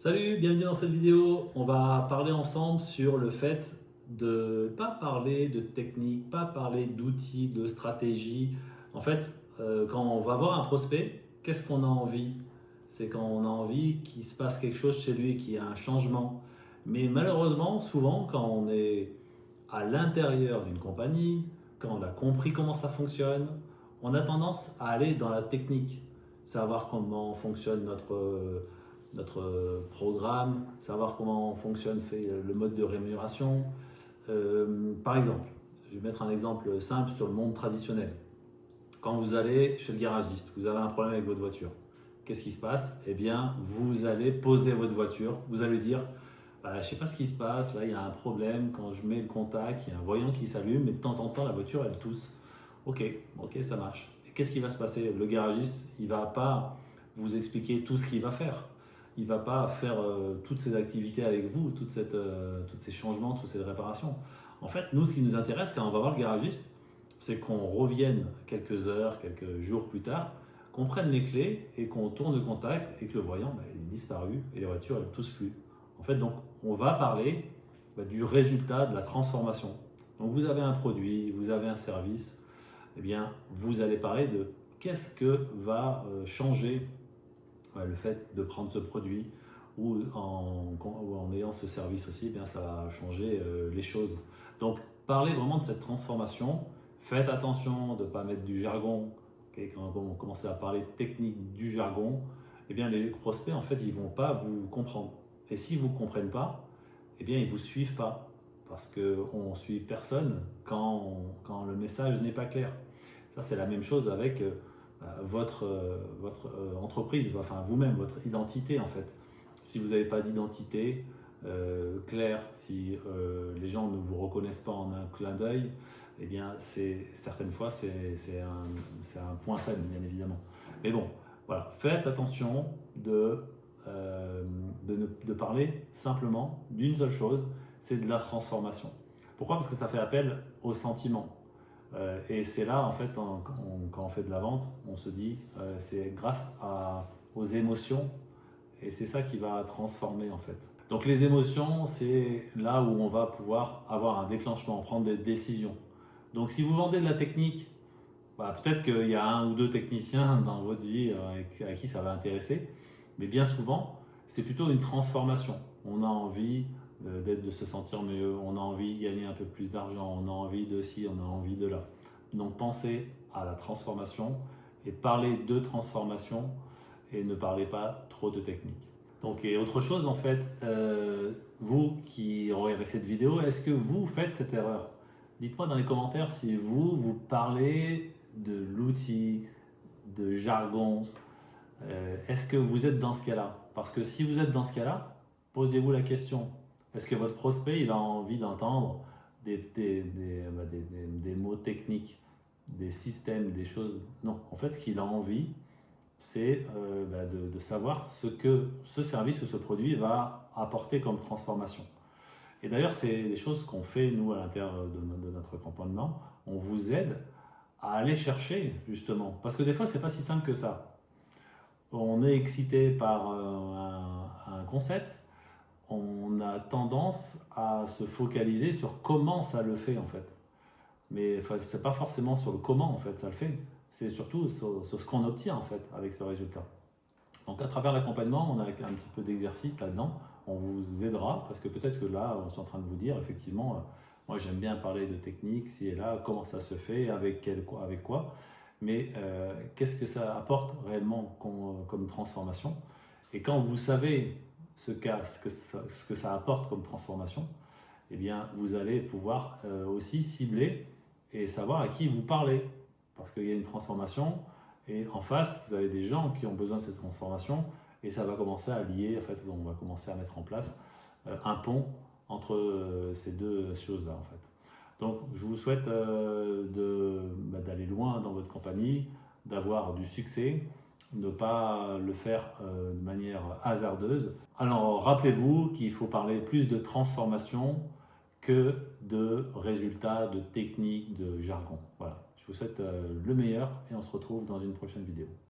Salut, bienvenue dans cette vidéo. On va parler ensemble sur le fait de pas parler de technique, pas parler d'outils, de stratégie. En fait, quand on va voir un prospect, qu'est-ce qu'on a envie? C'est quand on a envie qu'il se passe quelque chose chez lui, qu'il y ait un changement. Mais malheureusement, souvent, quand on est à l'intérieur d'une compagnie, quand on a compris comment ça fonctionne, on a tendance à aller dans la technique, savoir comment fonctionne notre programme, savoir comment fonctionne le mode de rémunération. Par exemple, je vais mettre un exemple simple sur le monde traditionnel. Quand vous allez chez le garagiste, vous avez un problème avec votre voiture. Qu'est-ce qui se passe? Eh bien, vous allez poser votre voiture, vous allez dire bah, je ne sais pas ce qui se passe, là il y a un problème, quand je mets le contact, il y a un voyant qui s'allume, mais de temps en temps la voiture elle tousse. Ok, ça marche. Et qu'est-ce qui va se passer? Le garagiste, il ne va pas vous expliquer tout ce qu'il va faire. Il ne va pas faire toutes ces activités avec vous, tous ces changements, toutes ces réparations. En fait, nous, ce qui nous intéresse quand on va voir le garagiste, c'est qu'on revienne quelques heures, quelques jours plus tard, qu'on prenne les clés et qu'on tourne le contact et que le voyant bah, il est disparu et les voitures elles ne toussent plus. En fait, donc, on va parler du résultat de la transformation. Donc, vous avez un produit, vous avez un service, eh bien, vous allez parler de qu'est-ce que va changer le fait de prendre ce produit ou en ayant ce service aussi, eh bien, ça va changer les choses. Donc, parlez vraiment de cette transformation. Faites attention de ne pas mettre du jargon. Okay, quand on commence à parler technique du jargon, eh bien, les prospects, en fait, ils ne vont pas vous comprendre. Et s'ils ne vous comprennent pas, eh bien, ils ne vous suivent pas. Parce qu'on ne suit personne quand le message n'est pas clair. Ça, c'est la même chose avec votre entreprise, enfin vous-même, votre identité en fait. Si vous n'avez pas d'identité claire, si les gens ne vous reconnaissent pas en un clin d'œil, eh bien, certaines fois, c'est un point faible, bien évidemment. Mais bon, voilà, faites attention de parler simplement d'une seule chose, c'est de la transformation. Pourquoi? Parce que ça fait appel au sentiment. Et c'est là, en fait, quand on fait de la vente, on se dit, c'est grâce aux émotions, et c'est ça qui va transformer, en fait. Donc les émotions, c'est là où on va pouvoir avoir un déclenchement, prendre des décisions. Donc si vous vendez de la technique, bah, peut-être qu'il y a un ou deux techniciens dans votre vie à qui ça va intéresser, mais bien souvent, c'est plutôt une transformation. On a envie de se sentir mieux, on a envie de gagner un peu plus d'argent, on a envie de ci, on a envie de là. Donc pensez à la transformation et parlez de transformation et ne parlez pas trop de technique. Donc, et autre chose, en fait, vous qui regardez cette vidéo, est-ce que vous faites cette erreur? Dites-moi dans les commentaires si vous parlez de l'outil, de jargon. Est-ce que vous êtes dans ce cas-là? Parce que si vous êtes dans ce cas-là, posez-vous la question. Est-ce que votre prospect il a envie d'entendre des mots techniques, des systèmes, des choses? Non. En fait, ce qu'il a envie, c'est de savoir ce que ce service ou ce produit va apporter comme transformation. Et d'ailleurs, c'est des choses qu'on fait, nous, à l'intérieur de notre accompagnement. On vous aide à aller chercher, justement. Parce que des fois, c'est pas si simple que ça. On est excité par un concept, on a tendance à se focaliser sur comment ça le fait, en fait. Mais c'est pas forcément sur le comment, en fait, ça le fait. C'est surtout sur ce qu'on obtient, en fait, avec ce résultat. Donc à travers l'accompagnement, on a un petit peu d'exercice là-dedans. On vous aidera parce que peut-être que là, on est en train de vous dire effectivement, moi j'aime bien parler de technique, si et là, comment ça se fait, avec quoi. Mais qu'est-ce que ça apporte réellement comme transformation? Et quand vous savez ce que ça apporte comme transformation, eh bien vous allez pouvoir aussi cibler et savoir à qui vous parlez. Parce qu'il y a une transformation, et en face, vous avez des gens qui ont besoin de cette transformation et ça va commencer à lier, en fait, on va commencer à mettre en place un pont entre ces deux choses-là, en fait. Donc, je vous souhaite d'aller loin dans votre compagnie, d'avoir du succès, ne pas le faire de manière hasardeuse. Alors, rappelez-vous qu'il faut parler plus de transformation que de résultats, de techniques, de jargon. Voilà. Je vous souhaite le meilleur et on se retrouve dans une prochaine vidéo.